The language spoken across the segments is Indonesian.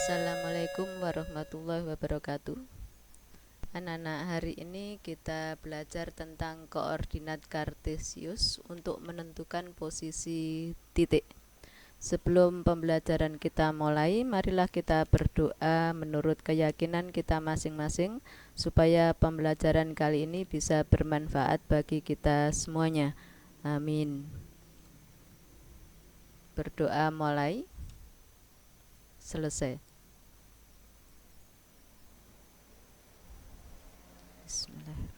Assalamualaikum warahmatullahi wabarakatuh. Anak-anak, hari ini kita belajar tentang koordinat kartesius untuk menentukan posisi titik. Sebelum pembelajaran kita mulai, marilah kita berdoa menurut keyakinan kita masing-masing supaya pembelajaran kali ini bisa bermanfaat bagi kita semuanya. Amin. Berdoa mulai. Selesai. Bismillah.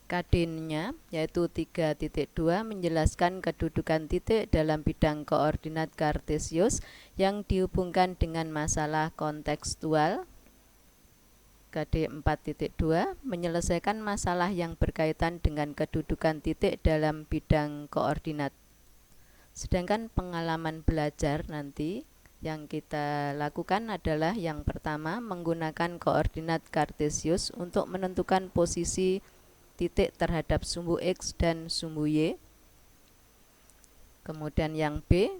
Kadinnya yaitu 3.2 menjelaskan kedudukan titik dalam bidang koordinat kartesius yang dihubungkan dengan masalah kontekstual. KD 4.2 menyelesaikan masalah yang berkaitan dengan kedudukan titik dalam bidang koordinat. Sedangkan pengalaman belajar nanti yang kita lakukan adalah yang pertama, menggunakan koordinat kartesius untuk menentukan posisi titik terhadap sumbu X dan sumbu Y. Kemudian yang B,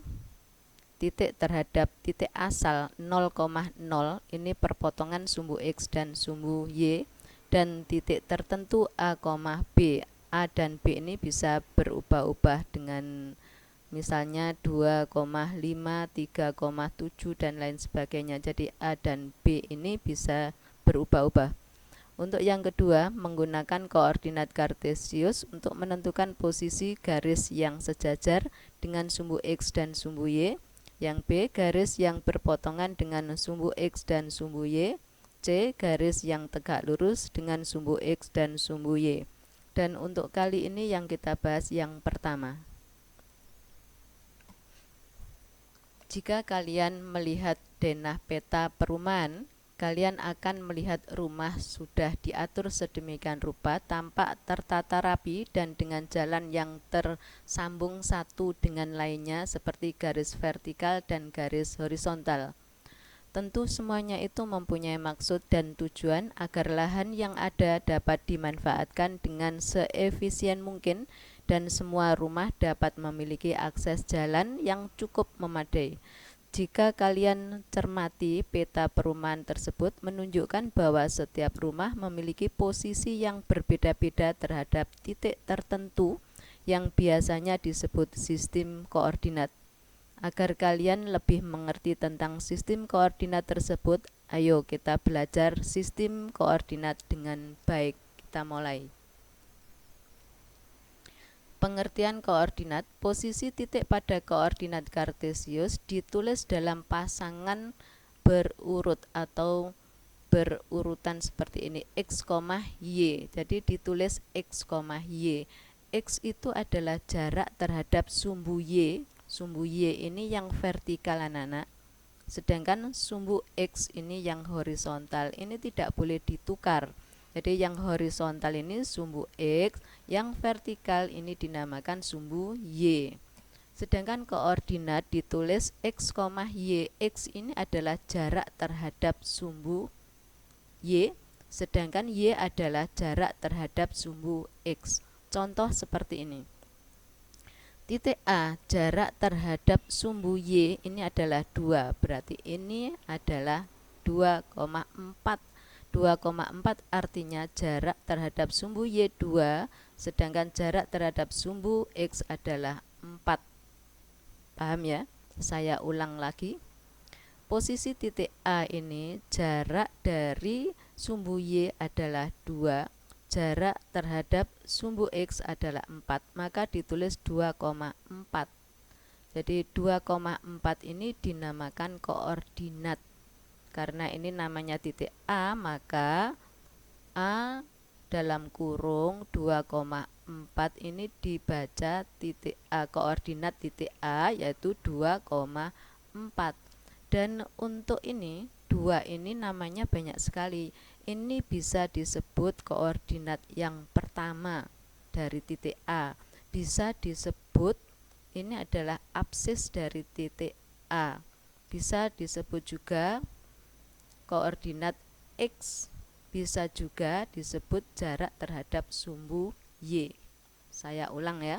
titik terhadap titik asal 0,0, ini perpotongan sumbu X dan sumbu Y, dan titik tertentu A, B. A dan B ini bisa berubah-ubah dengan misalnya 2,5, 3,7 dan lain sebagainya. Jadi A dan B ini bisa berubah-ubah. Untuk yang kedua, menggunakan koordinat kartesius untuk menentukan posisi garis yang sejajar dengan sumbu X dan sumbu Y. Yang B, garis yang berpotongan dengan sumbu X dan sumbu Y. C, garis yang tegak lurus dengan sumbu X dan sumbu Y. Dan untuk kali ini yang kita bahas yang pertama. Jika kalian melihat denah peta perumahan, kalian akan melihat rumah sudah diatur sedemikian rupa, tampak tertata rapi dan dengan jalan yang tersambung satu dengan lainnya seperti garis vertikal dan garis horizontal. Tentu semuanya itu mempunyai maksud dan tujuan agar lahan yang ada dapat dimanfaatkan dengan seefisien mungkin dan semua rumah dapat memiliki akses jalan yang cukup memadai. Jika kalian cermati peta perumahan tersebut menunjukkan bahwa setiap rumah memiliki posisi yang berbeda-beda terhadap titik tertentu yang biasanya disebut sistem koordinat. Agar kalian lebih mengerti tentang sistem koordinat tersebut, ayo kita belajar sistem koordinat dengan baik. Kita mulai. Pengertian koordinat, posisi titik pada koordinat kartesius ditulis dalam pasangan berurut atau berurutan seperti ini, X, Y. Jadi ditulis X, Y. X itu adalah jarak terhadap sumbu Y. Sumbu Y ini yang vertikal anak-anak. Sedangkan sumbu X ini yang horizontal. Ini tidak boleh ditukar. Jadi yang horizontal ini sumbu X, yang vertikal ini dinamakan sumbu Y. Sedangkan koordinat ditulis X, Y. X ini adalah jarak terhadap sumbu Y, sedangkan Y adalah jarak terhadap sumbu X. Contoh seperti ini. Titik A, jarak terhadap sumbu Y ini adalah 2, berarti ini adalah 2,4. 2,4 artinya jarak terhadap sumbu Y 2, sedangkan jarak terhadap sumbu X adalah 4. Paham ya? Saya ulang lagi. Posisi titik A ini jarak dari sumbu Y adalah 2, jarak terhadap sumbu X adalah 4, maka ditulis 2,4. Jadi 2,4 ini dinamakan koordinat. Karena ini namanya titik A, maka A dalam kurung 2,4 ini dibaca titik A, koordinat titik A yaitu 2,4. Dan untuk ini 2 ini namanya banyak sekali. Ini bisa disebut koordinat yang pertama dari titik A. Bisa disebut ini adalah apsis dari titik A. Bisa disebut juga koordinat X. Bisa juga disebut jarak terhadap sumbu Y. Saya ulang ya.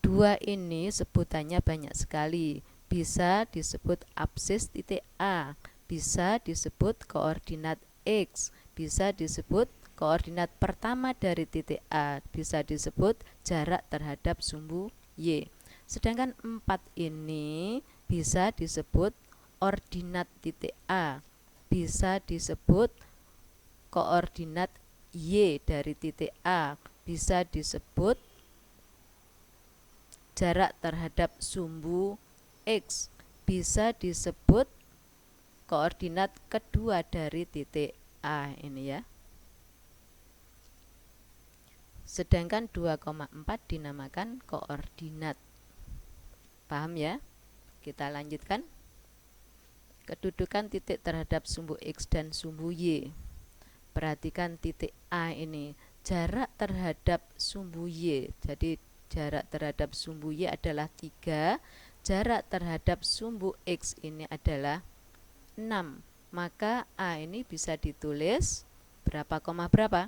2 ini sebutannya banyak sekali. bisa disebut absis titik A, bisa disebut koordinat X, bisa disebut koordinat pertama dari titik A, bisa disebut jarak terhadap sumbu Y. Sedangkan 4 ini bisa disebut ordinat titik A, bisa disebut koordinat Y dari titik A, bisa disebut jarak terhadap sumbu X, bisa disebut koordinat kedua dari titik A ini ya. Sedangkan 2,4 dinamakan koordinat. Paham ya? Kita lanjutkan. Kedudukan titik terhadap sumbu X dan sumbu Y. Perhatikan titik A ini, jarak terhadap sumbu Y. Jadi jarak terhadap sumbu Y adalah 3, jarak terhadap sumbu X ini adalah 6. Maka A ini bisa ditulis berapa koma berapa?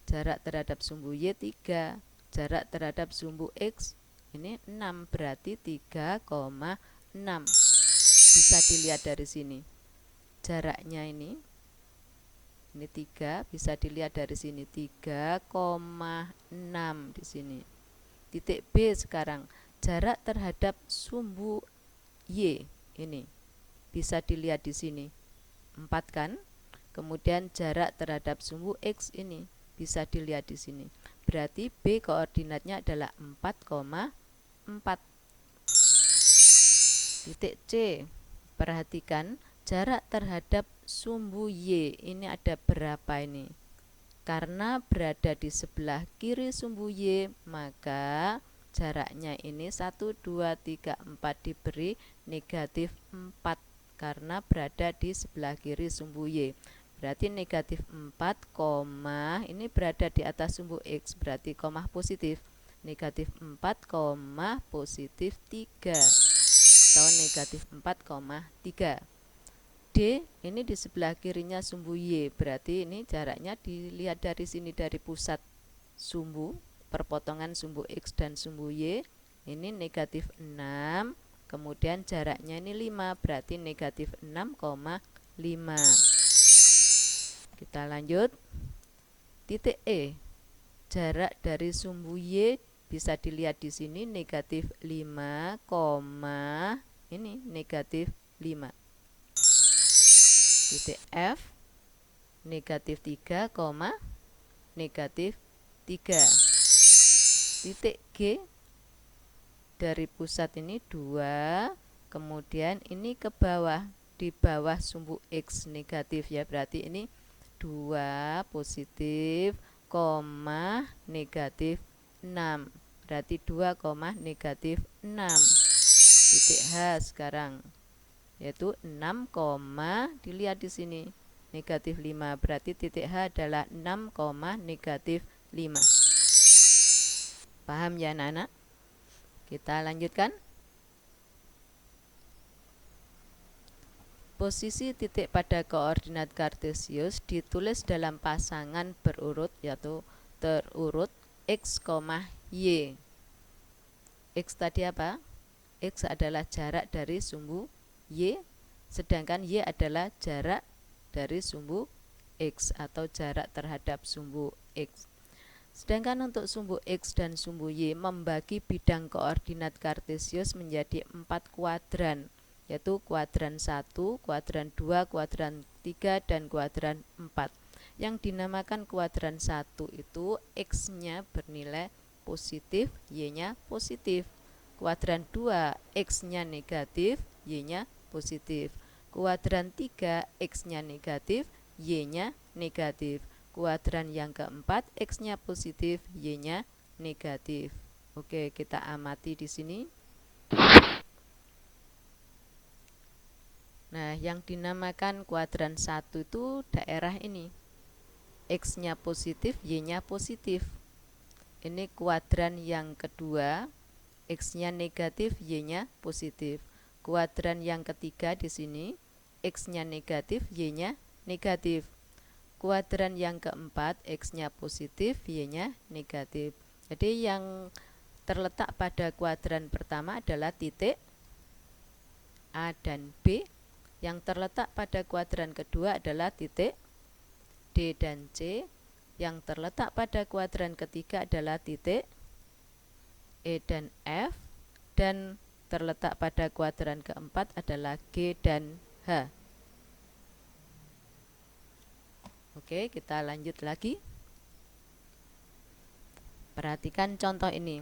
Jarak terhadap sumbu Y 3, jarak terhadap sumbu X ini 6, berarti 3,6. Bisa dilihat dari sini. Jaraknya ini 3, bisa dilihat dari sini 3,6 di sini. Titik B sekarang, jarak terhadap sumbu Y ini bisa dilihat di sini 4 kan? Kemudian jarak terhadap sumbu X ini bisa dilihat di sini. Berarti B koordinatnya adalah 4,4. Titik C, perhatikan jarak terhadap sumbu Y ini ada berapa ini? Karena berada di sebelah kiri sumbu Y, maka jaraknya ini 1, 2, 3, 4 diberi negatif 4 karena berada di sebelah kiri sumbu Y. Berarti negatif 4, ini berada di atas sumbu X, berarti koma positif. Negatif 4, positif 3 atau negatif 4,3. D ini di sebelah kirinya sumbu Y, berarti ini jaraknya dilihat dari sini, dari pusat sumbu, perpotongan sumbu X dan sumbu Y ini negatif 6, kemudian jaraknya ini 5, berarti negatif 6,5. Kita lanjut. Titik E, jarak dari sumbu Y bisa dilihat di sini negatif 5, ini negatif 5. Titik F, negatif 3, negatif 3. Titik G, dari pusat ini 2, kemudian ini ke bawah, di bawah sumbu X negatif ya, berarti ini 2 positif, negatif 6, berarti 2, negatif 6. Titik H sekarang, yaitu 6, dilihat di sini negatif 5, berarti titik H adalah 6, negatif 5. Paham ya anak-anak? Kita lanjutkan. Posisi titik pada koordinat kartesius ditulis dalam pasangan berurut, yaitu terurut X, Y. X tadi apa? X adalah jarak dari sumbu Y, sedangkan Y adalah jarak dari sumbu X atau jarak terhadap sumbu X. Sedangkan untuk sumbu X dan sumbu Y membagi bidang koordinat kartesius menjadi 4 kuadran, yaitu kuadran 1, kuadran 2, kuadran 3, dan kuadran 4. Yang dinamakan kuadran 1 itu X-nya bernilai positif, Y-nya positif. Kuadran 2, X-nya negatif, Y-nya positif. Kuadran 3, X-nya negatif, Y-nya negatif. Kuadran yang keempat, X-nya positif, Y-nya negatif. Oke, kita amati di sini. Nah, yang dinamakan kuadran 1 itu daerah ini. X-nya positif, Y-nya positif. Ini kuadran yang kedua, X-nya negatif, Y-nya positif. Kuadran yang ketiga di sini, X-nya negatif, Y-nya negatif. Kuadran yang keempat, X-nya positif, Y-nya negatif. Jadi yang terletak pada kuadran pertama adalah titik A dan B. Yang terletak pada kuadran kedua adalah titik D dan C. Yang terletak pada kuadran ketiga adalah titik E dan F. Dan terletak pada kuadran keempat adalah G dan H. Oke, kita lanjut lagi. Perhatikan contoh ini.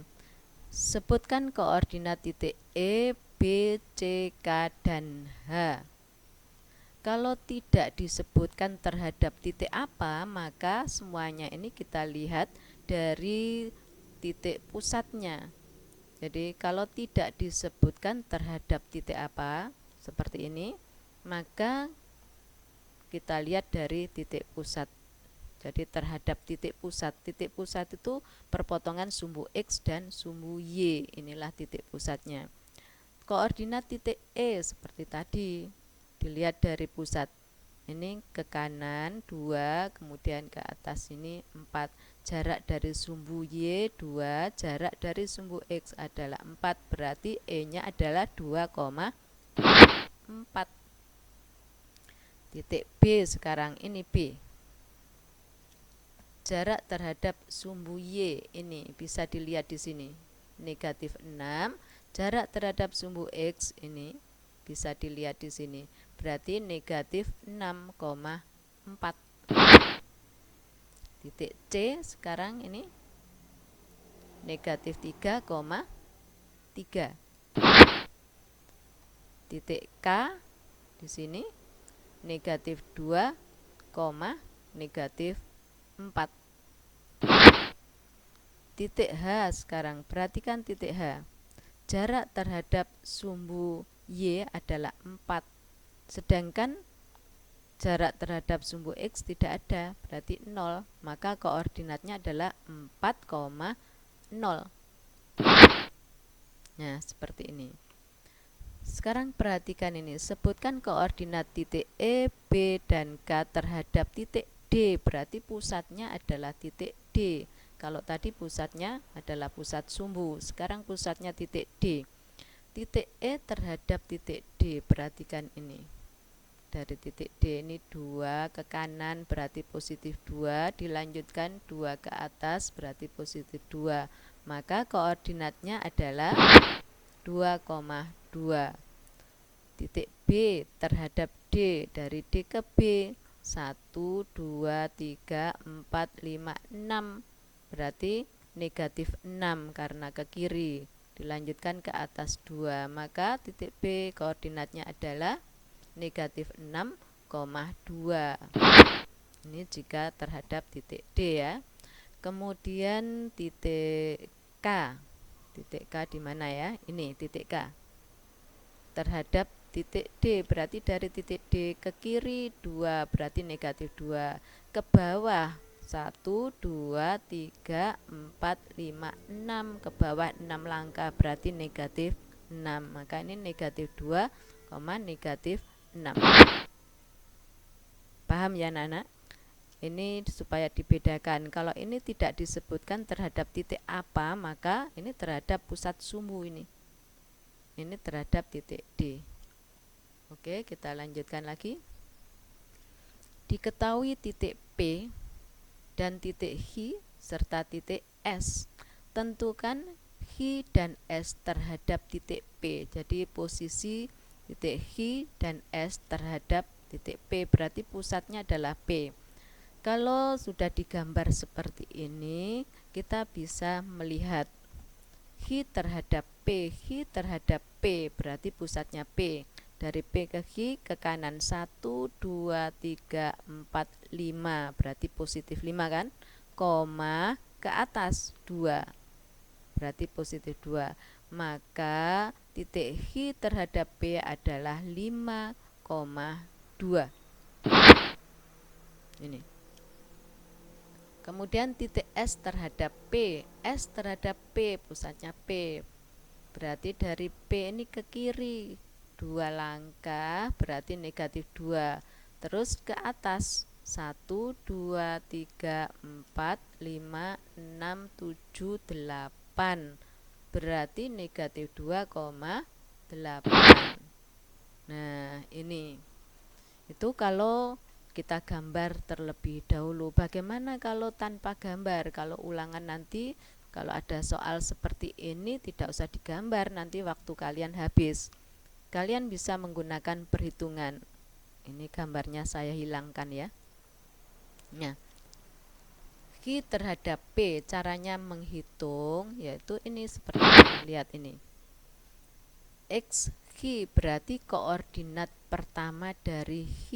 Sebutkan koordinat titik E, B, C, K, dan H. Kalau tidak disebutkan terhadap titik apa, maka semuanya ini kita lihat dari titik pusatnya. Jadi kalau tidak disebutkan terhadap titik apa, seperti ini, maka kita lihat dari titik pusat. Jadi terhadap titik pusat itu perpotongan sumbu X dan sumbu Y. Inilah titik pusatnya. Koordinat titik E seperti tadi, dilihat dari pusat. Ini ke kanan 2, kemudian ke atas ini 4. Jarak dari sumbu Y 2, jarak dari sumbu X adalah 4. Berarti E-nya adalah 2,4. Titik B sekarang, ini B. Jarak terhadap sumbu Y ini bisa dilihat di sini, negatif 6. Jarak terhadap sumbu X ini bisa dilihat di sini, berarti negatif 6,4. Titik C sekarang ini negatif 3,3. Titik K di sini negatif 2, negatif 4. Titik H sekarang, perhatikan titik H. Jarak terhadap sumbu Y adalah 4. Sedangkan jarak terhadap sumbu X tidak ada, berarti 0. Maka koordinatnya adalah 4,0. Nah, seperti ini. Sekarang perhatikan ini. Sebutkan koordinat titik E, B, dan K terhadap titik D. Berarti pusatnya adalah titik D. Kalau tadi pusatnya adalah pusat sumbu, sekarang pusatnya titik D. Titik E terhadap titik D, perhatikan ini. Dari titik D ini 2 ke kanan berarti positif 2, dilanjutkan 2 ke atas berarti positif 2. Maka koordinatnya adalah 2,2. Titik B terhadap D, dari D ke B 1, 2, 3, 4, 5, 6. Berarti negatif 6 karena ke kiri, dilanjutkan ke atas 2. Maka titik B koordinatnya adalah negatif 6,2. Ini jika terhadap titik D ya. Kemudian titik K. Titik K di mana ya? Ini titik K. Terhadap titik D, berarti dari titik D ke kiri 2, berarti negatif 2. Ke bawah 1, 2, 3, 4, 5, 6. Ke bawah 6 langkah, berarti negatif 6. Maka ini negatif 2, negatif 6. Paham ya anak-anak? Ini supaya dibedakan. Kalau ini tidak disebutkan terhadap titik apa, maka ini terhadap pusat sumbu ini. Ini terhadap titik D. Oke, kita lanjutkan lagi. Diketahui titik P dan titik H serta titik S. Tentukan H dan S terhadap titik P. Jadi posisi titik H dan S terhadap titik P, berarti pusatnya adalah P. Kalau sudah digambar seperti ini, kita bisa melihat H terhadap P, H terhadap P, berarti pusatnya P. Dari P ke H ke kanan 1, 2, 3, 4, 5, berarti positif 5 kan? Koma ke atas 2, berarti positif 2. Maka titik H terhadap P adalah 5,2. Ini. Kemudian titik S terhadap P. S terhadap P, pusatnya P. Berarti dari P ini ke kiri 2 langkah, berarti negatif 2. Terus ke atas 1, 2, 3, 4, 5, 6, 7, 8. Berarti negatif 2,8. Nah, ini itu kalau kita gambar terlebih dahulu. Bagaimana kalau tanpa gambar? Kalau ulangan nanti, kalau ada soal seperti ini tidak usah digambar, nanti waktu kalian habis. Kalian bisa menggunakan perhitungan. Ini gambarnya saya hilangkan ya. Nah, Q terhadap P, caranya menghitung yaitu ini seperti ini. Lihat ini. X Q berarti koordinat pertama dari Q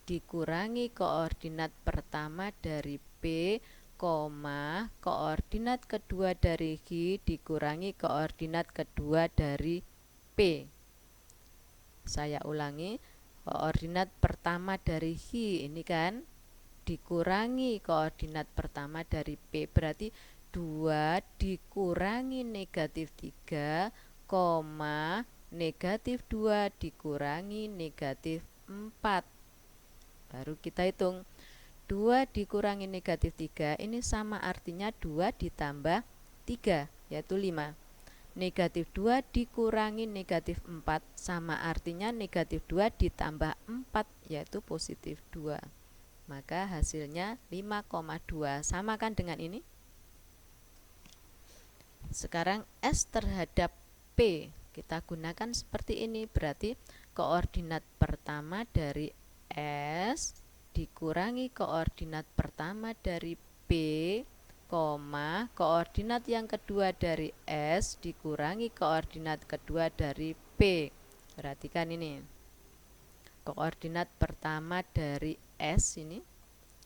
dikurangi koordinat pertama dari P, koordinat kedua dari Q dikurangi koordinat kedua dari P. Saya ulangi, koordinat pertama dari Q ini kan dikurangi koordinat pertama dari P, berarti 2 dikurangi negatif 3, negatif 2 dikurangi negatif 4. Baru kita hitung 2 dikurangi negatif 3 ini sama artinya 2 ditambah 3 yaitu 5. Negatif 2 dikurangi negatif 4 sama artinya negatif 2 ditambah 4 yaitu positif 2. Maka hasilnya 5,2. Sama kan dengan ini? Sekarang S terhadap P kita gunakan seperti ini. Berarti koordinat pertama dari S dikurangi koordinat pertama dari P, koordinat yang kedua dari S dikurangi koordinat kedua dari P. Perhatikan ini. Koordinat pertama dari S ini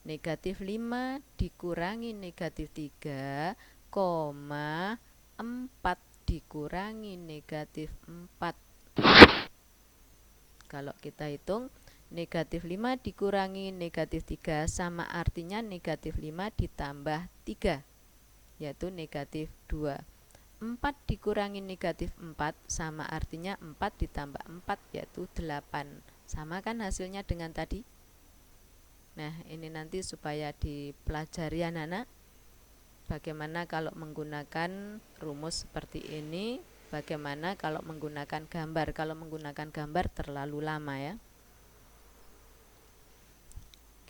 negatif 5 dikurangi negatif 3, 4 dikurangi negatif 4. Kalau kita hitung negatif 5 dikurangi negatif 3 sama artinya negatif 5 ditambah 3 yaitu negatif 2. 4 dikurangi negatif 4 sama artinya 4 ditambah 4 yaitu 8. Sama kan hasilnya dengan tadi? Nah, ini nanti supaya dipelajari anak-anak bagaimana kalau menggunakan rumus seperti ini, bagaimana kalau menggunakan gambar. Kalau menggunakan gambar terlalu lama ya.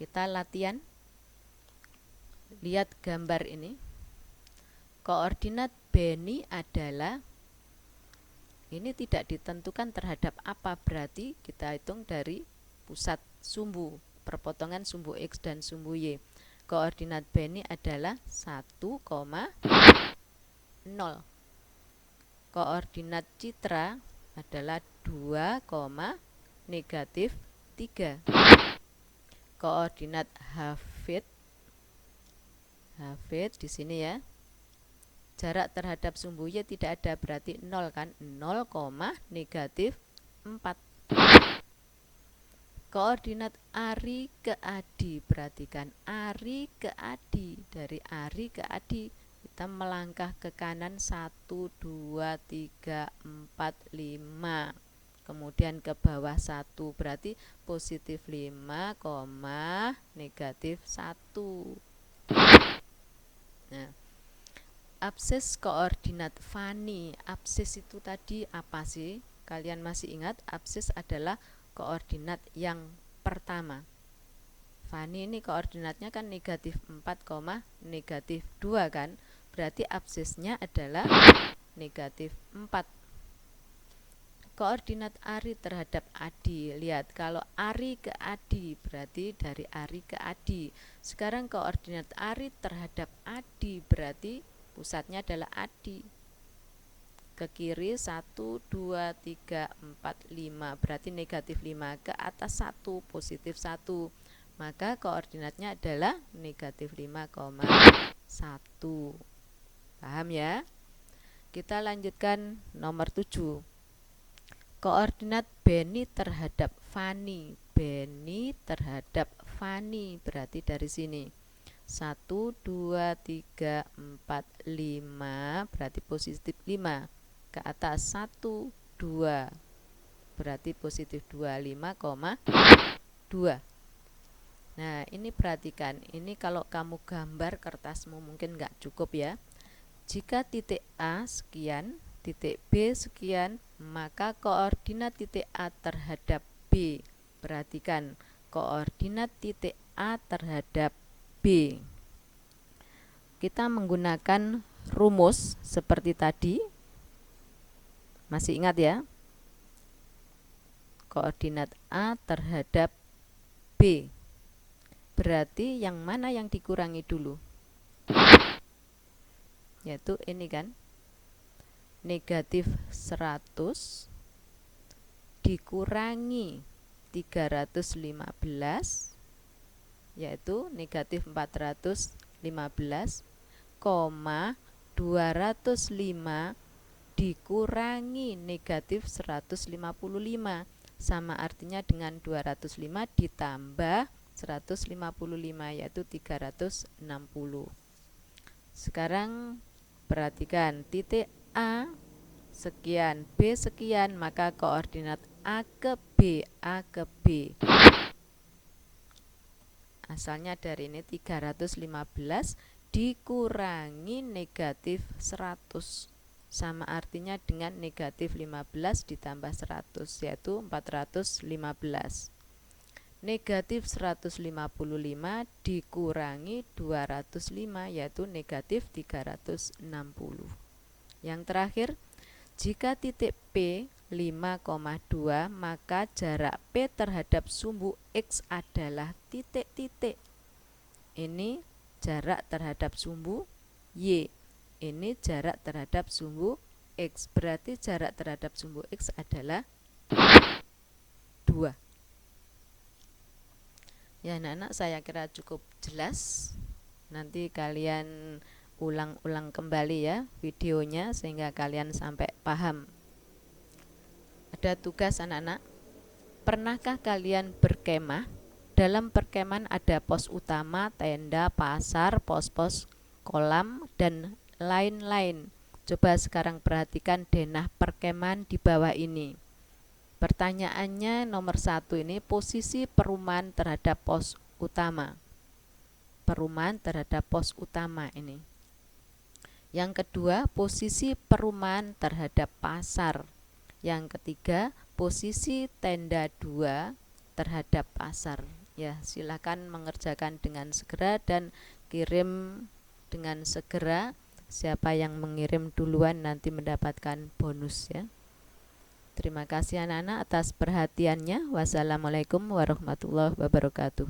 Kita latihan. Lihat gambar ini. Koordinat Beni adalah ini tidak ditentukan terhadap apa, berarti kita hitung dari pusat sumbu, perpotongan sumbu X dan sumbu Y. Koordinat Beni adalah 1,0. Koordinat Citra adalah 2, negatif 3. Koordinat Hafid di sini ya. Jarak terhadap sumbu Y tidak ada, berarti 0 kan, 0, negatif 4. Koordinat Ari ke Adi, perhatikan Ari ke Adi, dari Ari ke Adi kita melangkah ke kanan 1, 2, 3, 4, 5, kemudian ke bawah 1, berarti positif 5, negatif 1. Nah, absis koordinat Fani. Absis itu tadi apa sih? Kalian masih ingat? Absis adalah koordinat yang pertama. Fani ini koordinatnya kan negatif 4, negatif 2 kan? Berarti absisnya adalah negatif 4. Koordinat Ari terhadap Adi. Lihat, kalau Ari ke Adi berarti dari Ari ke Adi. Sekarang koordinat Ari terhadap Adi berarti pusatnya adalah Adi. Ke kiri 1, 2, 3, 4, 5, berarti negatif 5. Ke atas 1, positif 1. Maka koordinatnya adalah negatif 5,1. Paham ya? Kita lanjutkan nomor 7. Koordinat Beni terhadap Fani. Beni terhadap Fani berarti dari sini 1, 2, 3, 4, 5, berarti positif 5. Ke atas 1, 2, berarti positif 2, 5,2. Nah, ini perhatikan, ini kalau kamu gambar kertasmu mungkin nggak cukup ya. Jika titik A sekian, titik B sekian, maka koordinat titik A terhadap B. Perhatikan, koordinat titik A terhadap B. Kita menggunakan rumus seperti tadi. Masih ingat ya? Koordinat A terhadap B. Berarti yang mana yang dikurangi dulu? Yaitu ini kan. Negatif 100 dikurangi 315, yaitu negatif 415, 205 dikurangi negatif 155, sama artinya dengan 205 ditambah 155, yaitu 360. Sekarang perhatikan, titik A sekian, B sekian, maka koordinat A ke B, A ke B. Asalnya dari ini 315 dikurangi negatif 100, sama artinya dengan negatif 15 ditambah 100, yaitu 415. Negatif 155 dikurangi 205, yaitu negatif 360. Yang terakhir, jika titik P 5,2, maka jarak P terhadap sumbu X adalah titik-titik. Ini jarak terhadap sumbu Y. Ini jarak terhadap sumbu X. Berarti jarak terhadap sumbu X adalah 2. Ya anak-anak, saya kira cukup jelas. Nanti kalian ulang-ulang kembali ya videonya sehingga kalian sampai paham. Ada tugas anak-anak. Pernahkah kalian berkemah? Dalam perkemahan ada pos utama, tenda, pasar, pos-pos, kolam, dan lain-lain. Coba sekarang perhatikan denah perkemahan di bawah ini. Pertanyaannya nomor 1 ini, posisi perumahan terhadap pos utama. Perumahan terhadap pos utama ini. Yang kedua, posisi perumahan terhadap pasar. Yang ketiga, posisi tenda 2 terhadap pasar. Ya, silakan mengerjakan dengan segera dan kirim dengan segera. Siapa yang mengirim duluan nanti mendapatkan bonus ya. Terima kasih anak-anak atas perhatiannya. Wassalamualaikum warahmatullahi wabarakatuh.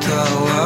Tawa